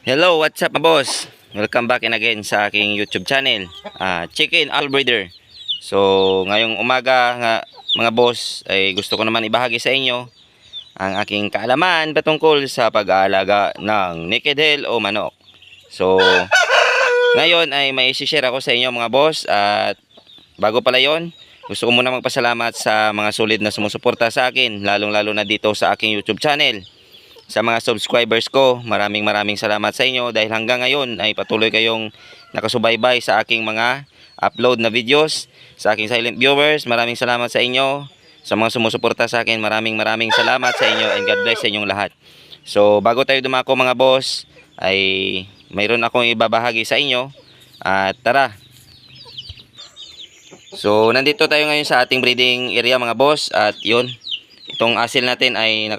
Hello, what's up mga boss? Welcome back and again sa aking YouTube channel, Chicken All Breeder. So, ngayong umaga nga mga boss ay gusto ko naman ibahagi sa inyo ang aking kaalaman patungkol sa pag-aalaga ng naked hen o manok. So, ngayon ay may i-share ako sa inyo mga boss, at bago pala yon, gusto ko muna magpasalamat sa mga solid na sumusuporta sa akin, lalong-lalo na dito sa aking YouTube channel. Sa mga subscribers ko, maraming salamat sa inyo dahil hanggang ngayon ay patuloy kayong nakasubaybay sa aking mga upload na videos. Sa aking silent viewers, maraming salamat sa inyo. Sa mga sumusuporta sa akin, maraming salamat sa inyo, and God bless sa inyong lahat. So, bago tayo dumako mga boss, ay mayroon akong ibabahagi sa inyo. At tara. So, nandito tayo ngayon sa ating breeding area mga boss, at yun, itong asil natin ay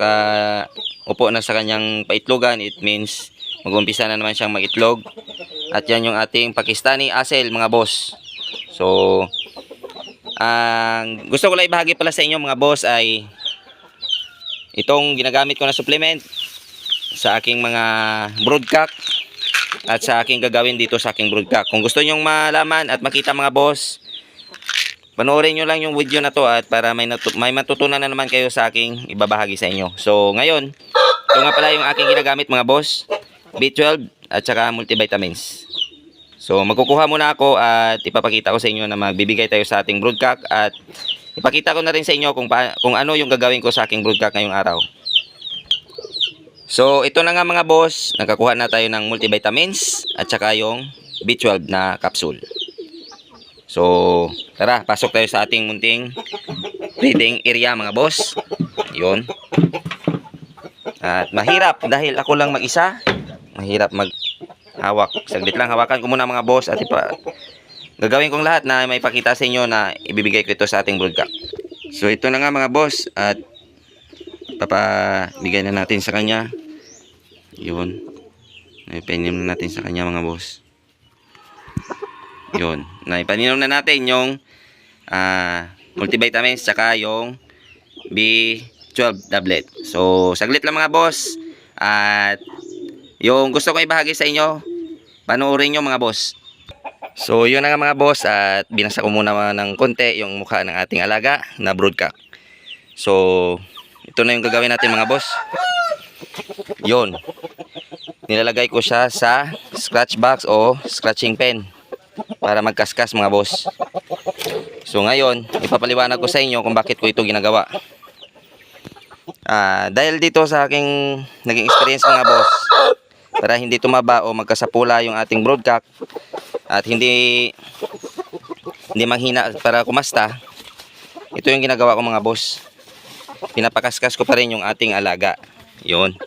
upo na sa kanyang paitlogan. It means mag-umpisa na naman siyang mag-itlog. At yan yung ating Pakistani asil mga boss. So gusto ko lang ibahagi pala sa inyo mga boss ay itong ginagamit ko na supplement sa aking mga broodcock at sa aking gagawin dito sa aking broodcock. Kung gusto nyong malaman at makita mga boss, panoorin nyo lang yung video na to, at para may matutunan na naman kayo sa aking ibabahagi sa inyo. So ngayon, ito nga pala yung aking ginagamit mga boss, B12 at saka multivitamins. So magkukuha muna ako at ipapakita ko sa inyo na magbibigay tayo sa ating broodcock, at ipakita ko na rin sa inyo kung ano yung gagawin ko sa aking broodcock ngayong araw. So ito na nga mga boss, nakakuha na tayo ng multivitamins at saka yung B12 na capsule. So tara, pasok tayo sa ating munting breeding area mga boss. Yun. At mahirap dahil ako lang mag-isa. Mahirap maghawak. Saglit lang, hawakan ko muna mga boss, at gagawin kong lahat na may pakita sa inyo na ibibigay ko ito sa ating broodcock. So ito na nga mga boss, at papabigay na natin sa kanya. Yun. Naipaininom na natin sa kanya mga boss. Yun. Naipaninom na natin yung multivitamins saka yung B12 tablet. So saglit lang mga boss, at yung gusto ko ibahagi sa inyo, panoorin nyo mga boss. So yun na nga mga boss, at binasa ko muna ng konti yung mukha ng ating alaga na broodcock. So ito na yung gagawin natin mga boss. Yun, nilalagay ko siya sa scratch box o scratching pen para magkaskas mga boss. So ngayon, ipapaliwanag ko sa inyo kung bakit ko ito ginagawa. Dahil dito sa aking naging experience mga boss, para hindi tumaba o magkasapula yung ating broodcock at hindi manghina para kumasta, ito yung ginagawa ko mga boss. Pinapakaskas ko pa rin yung ating alaga. Yun.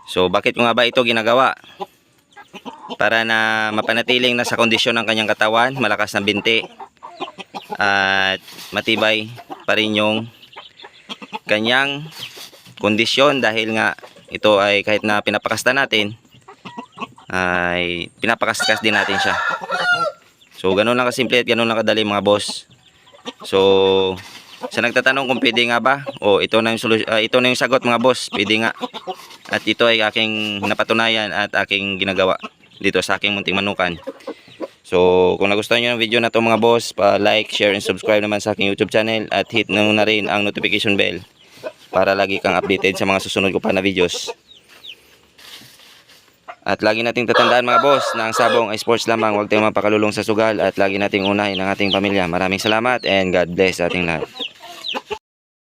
So bakit ko nga ba ito ginagawa? Para na mapanatiling nasa kondisyon ng kanyang katawan, malakas na binti, at matibay pa rin yung kanyang kondisyon, dahil nga ito ay kahit na pinapakasta natin ay pinapakaskas din natin siya. So ganun lang kasimple at ganun lang kadali mga boss. So sa nagtatanong kung pwede nga ba, ito na yung sagot mga boss, pwede nga. At ito ay aking napatunayan at aking ginagawa dito sa aking munting manukan. So kung nagustuhan nyo ng video na to mga boss, pa-like, share, and subscribe naman sa aking YouTube channel, at hit na rin ang notification bell para lagi kang updated sa mga susunod ko pa na videos. At lagi nating tatandaan mga boss na ang sabong ay sports lamang, huwag tayong mapakalulong sa sugal, at lagi nating unahin ang ating pamilya. Maraming salamat and God bless sa ating lahat.